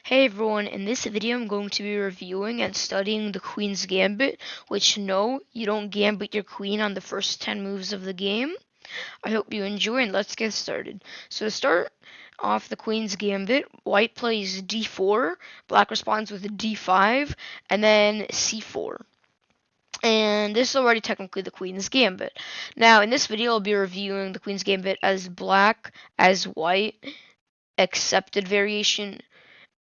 Hey everyone, in this video I'm going to be reviewing and studying the Queen's Gambit, which no, you don't gambit your queen on the first 10 moves of the game. I hope you enjoy and let's get started. So to start off the Queen's Gambit, white plays d4, black responds with d5, and then c4. And this is already technically the Queen's Gambit. Now in this video I'll be reviewing the Queen's Gambit as black, as white, accepted variation,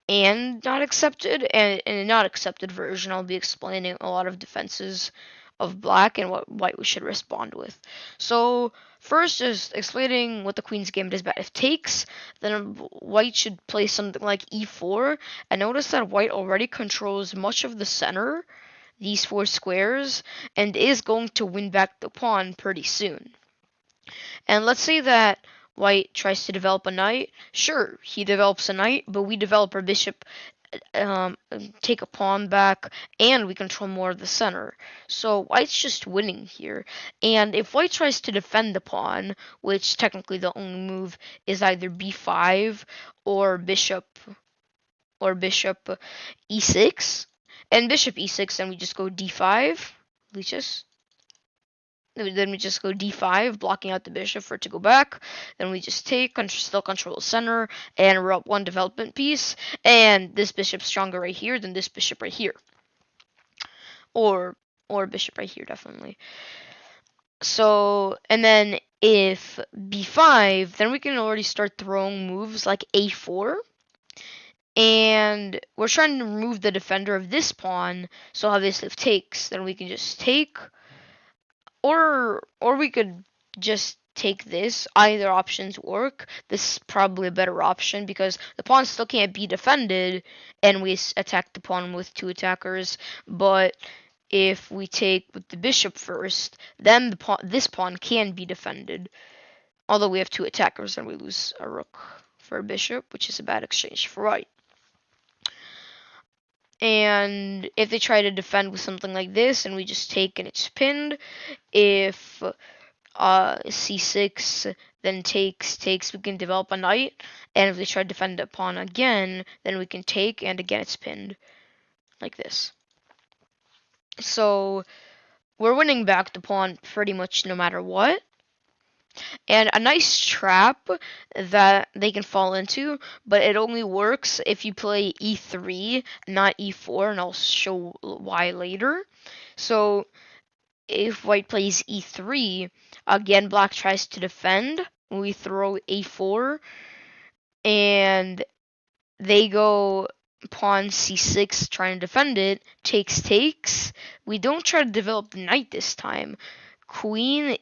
and not accepted. And in a not accepted version, I'll be explaining a lot of defenses of black and what white we should respond with. So first, just explaining what the Queen's Gambit is about. If takes, then white should play something like e4. And notice that white already controls much of the center, these four squares, and is going to win back the pawn pretty soon. And let's say that white tries to develop a knight. Sure, he develops a knight, but we develop our bishop, um, take a pawn back, and we control more of the center. So white's just winning here. And if white tries to defend the pawn, which technically the only move is either b5 or bishop e6, and bishop e6, then we just go d5, leeches. Then we just go d5, blocking out the bishop for it to go back. Then we just take, still control the center, and we're up one development piece. And this bishop's stronger right here than this bishop right here. Or bishop right here, definitely. So, and then if b5, then we can already start throwing moves like a4. And we're trying to remove the defender of this pawn. So obviously if takes, then we can just take. Or we could just take this. Either options work. This is probably a better option because the pawn still can't be defended, and we attack the pawn with two attackers. But if we take with the bishop first, then this pawn can be defended. Although we have two attackers, and we lose a rook for a bishop, which is a bad exchange for white. And if they try to defend with something like this, and we just take and it's pinned. If c6, then takes, we can develop a knight. And if they try to defend the pawn again, then we can take, and again it's pinned. Like this. So we're winning back the pawn pretty much no matter what. And a nice trap that they can fall into, but it only works if you play e3, not e4, and I'll show why later. So if white plays e3, again black tries to defend. We throw a4, and they go pawn c6 trying to defend it. Takes. We don't try to develop the knight this time. Queen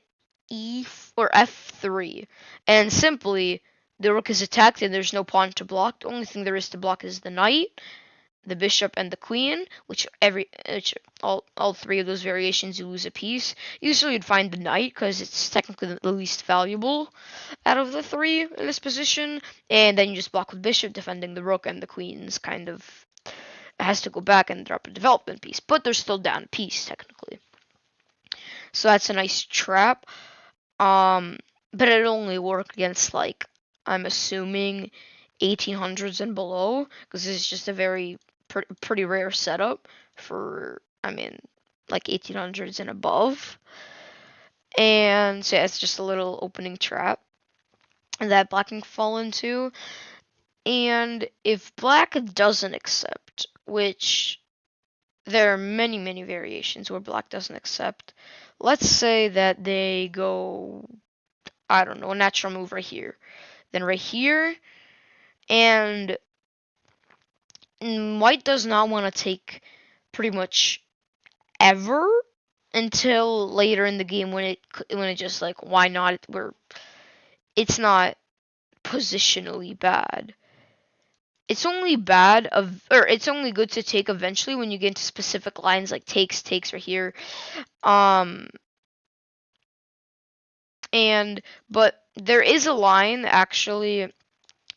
e or f3, and simply the rook is attacked and there's no pawn to block. The only thing there is to block is the knight, the bishop, and the queen, which all three of those variations you lose a piece. Usually you'd find the knight because it's technically the least valuable out of the three in this position, and then you just block with bishop, defending the rook, and the queen's kind of has to go back and drop a development piece, but they're still down a piece technically. So that's a nice trap. But it only worked against, like, I'm assuming 1800s and below, because this is just a very pretty rare setup for, I mean, like 1800s and above. And so yeah, it's just a little opening trap that black can fall into. And if black doesn't accept, which there are many variations where black doesn't accept, let's say that they go, I don't know, a natural move right here, then right here, and white does not want to take pretty much ever until later in the game when it just, like, why not, where it's not positionally bad. It's only it's only good to take eventually when you get into specific lines like takes right here. But there is a line actually,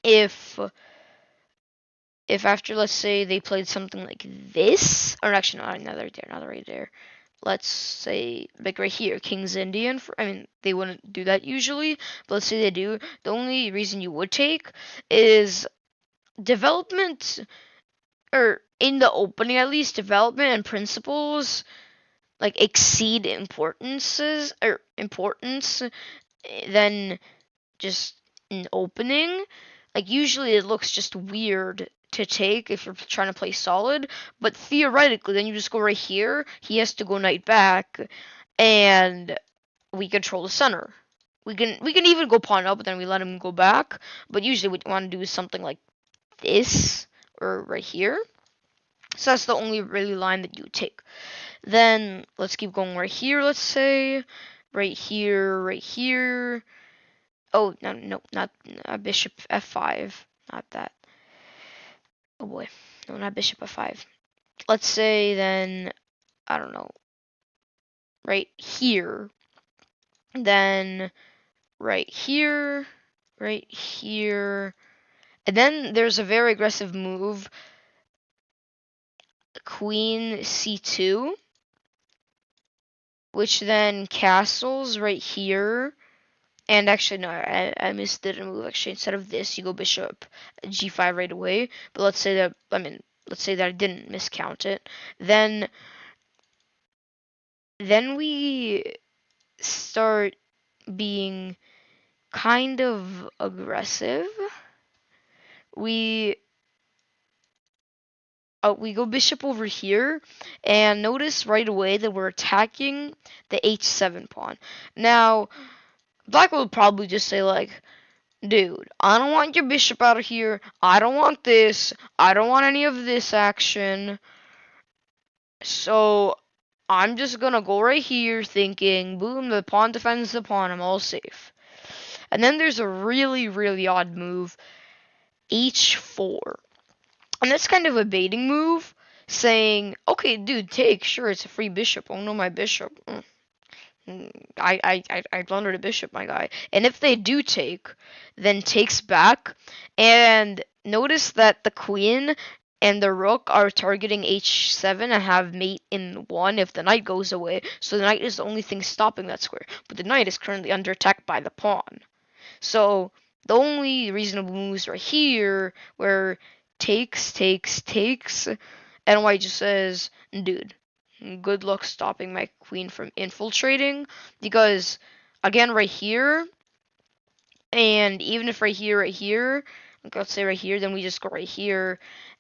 if after, let's say, they played something like this, or actually not right there. Let's say like right here, King's Indian. I mean, they wouldn't do that usually, but let's say they do. The only reason you would take is development or in the opening at least, development and principles like exceed importance than just an opening. Like usually it looks just weird to take if you're trying to play solid, but theoretically then you just go right here, he has to go knight back, and we control the center. We can even go pawn up, but then we let him go back. But usually what you want to do is something like this or right here. So that's the only really line that you take. Then let's keep going right here. Let's say right here, right here. Oh no, no, not bishop f5. Not that. Oh boy, no, not bishop f5. Let's say then I don't know. Right here. Then right here, right here. And then there's a very aggressive move, queen c2, which then castles right here. And actually, no, I misdid a move. Actually, instead of this, you go bishop g5 right away. But let's say that, let's say that I didn't miscount it. Then we start being kind of aggressive. We we go bishop over here, and notice right away that we're attacking the h7 pawn. Now, black will probably just say like, dude, I don't want your bishop out of here. I don't want this. I don't want any of this action. So I'm just gonna go right here thinking, boom, the pawn defends the pawn. I'm all safe. And then there's a really, really odd move, h4. And that's kind of a baiting move, saying, okay, dude, take, sure, it's a free bishop. Oh no, my bishop. I blundered a bishop, my guy. And if they do take, then takes back. And notice that the queen and the rook are targeting h7 and have mate in 1 if the knight goes away. So the knight is the only thing stopping that square. But the knight is currently under attack by the pawn. So the only reasonable moves are here, where takes, and white just says, dude, good luck stopping my queen from infiltrating, because again right here, and even if right here, like let's say right here, then we just go right here,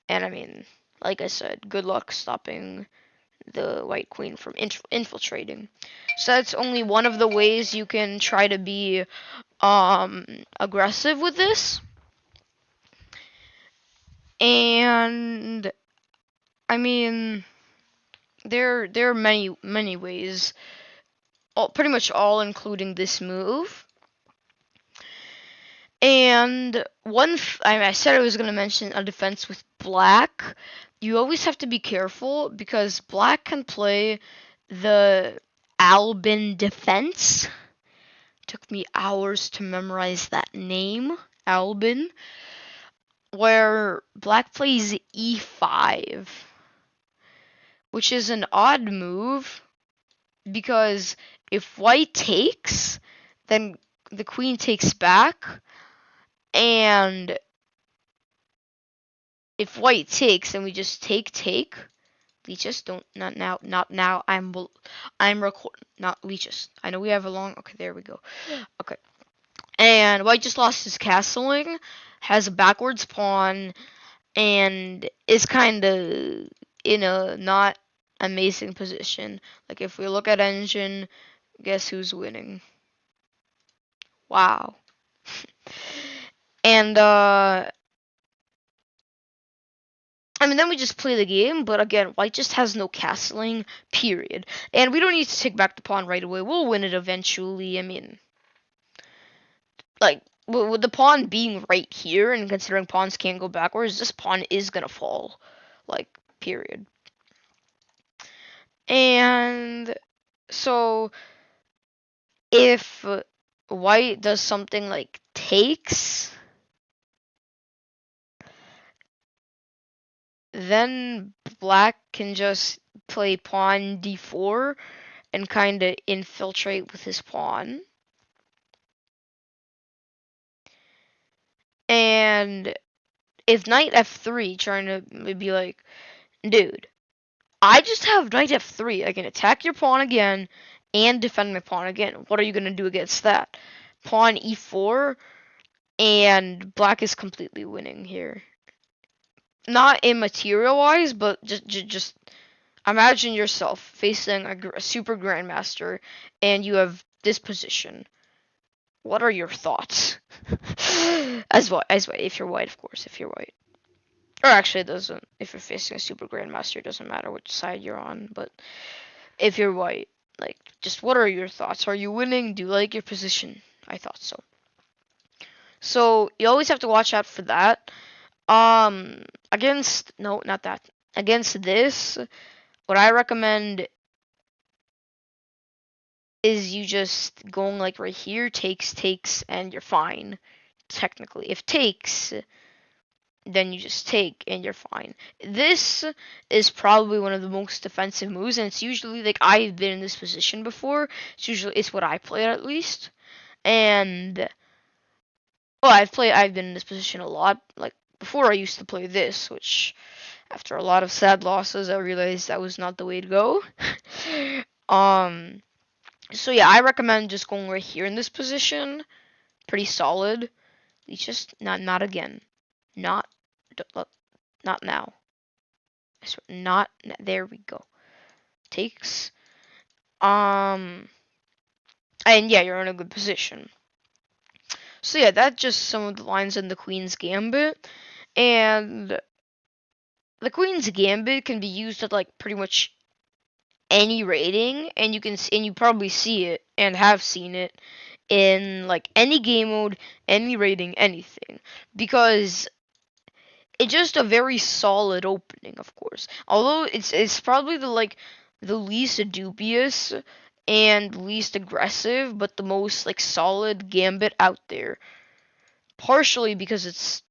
and like I said, good luck stopping the white queen from infiltrating. So that's only one of the ways you can try to be aggressive with this. And there are many ways, pretty much all including this move. And I said I was going to mention a defense with black. You always have to be careful because black can play the Albin defense. Took me hours to memorize that name, Albin, where black plays e5, which is an odd move because if white takes, then the queen takes back, and if white takes, then we just take. Leeches, don't, not now. I'm recording, not leeches. I know we have a long. Okay, there we go. Okay, and white just lost his castling, has a backwards pawn, and is kind of in a not amazing position. Like if we look at engine, guess who's winning? Wow. And then we just play the game, but again, white just has no castling, period. And we don't need to take back the pawn right away. We'll win it eventually. Like, with the pawn being right here, and considering pawns can't go backwards, this pawn is gonna fall. Like, period. And so, if white does something like takes, then black can just play pawn d4 and kind of infiltrate with his pawn. And if knight f3 trying to be like, dude, I just have knight f3. I can attack your pawn again and defend my pawn again. What are you gonna do against that? Pawn e4, and black is completely winning here. Not in material wise, but just imagine yourself facing a super grandmaster, and you have this position. What are your thoughts? As white, if you're white, of course, if you're white. Or actually, it doesn't. If you're facing a super grandmaster, it doesn't matter which side you're on. But if you're white, like, just what are your thoughts? Are you winning? Do you like your position? I thought so. So you always have to watch out for that. Against no, not that. Against this, what I recommend is you just going like right here, takes, and you're fine. Technically, if takes, then you just take and you're fine. This is probably one of the most defensive moves, and it's usually like I've been in this position before. It's what I play at least, and well, I've been in this position a lot. Like before, I used to play this, which after a lot of sad losses, I realized that was not the way to go. um, so yeah, I recommend just going right here in this position. Pretty solid. It's just not again. Not not now. Not there we go. Takes. Um and yeah, you're in a good position. So yeah, that's just some of the lines in the Queen's Gambit. And the Queen's Gambit can be used at like pretty much any rating, and you probably see it and have seen it in like any game mode, any rating, anything, because it's just a very solid opening, of course. Although it's probably the least dubious and least aggressive, but the most like solid gambit out there. Partially because it's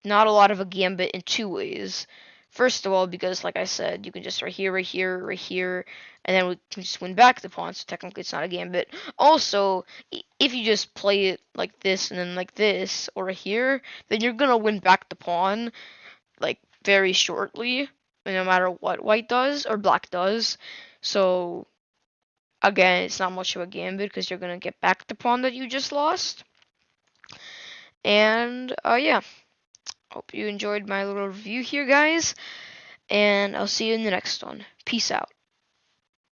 not a lot of a gambit in two ways. First of all, because like I said, you can just right here, right here, right here, and then we can just win back the pawn. So technically, it's not a gambit. Also, if you just play it like this and then like this or here, then you're gonna win back the pawn like very shortly, no matter what white does or black does. So again, it's not much of a gambit because you're gonna get back the pawn that you just lost. And yeah, hope you enjoyed my little review here, guys. And I'll see you in the next one. Peace out.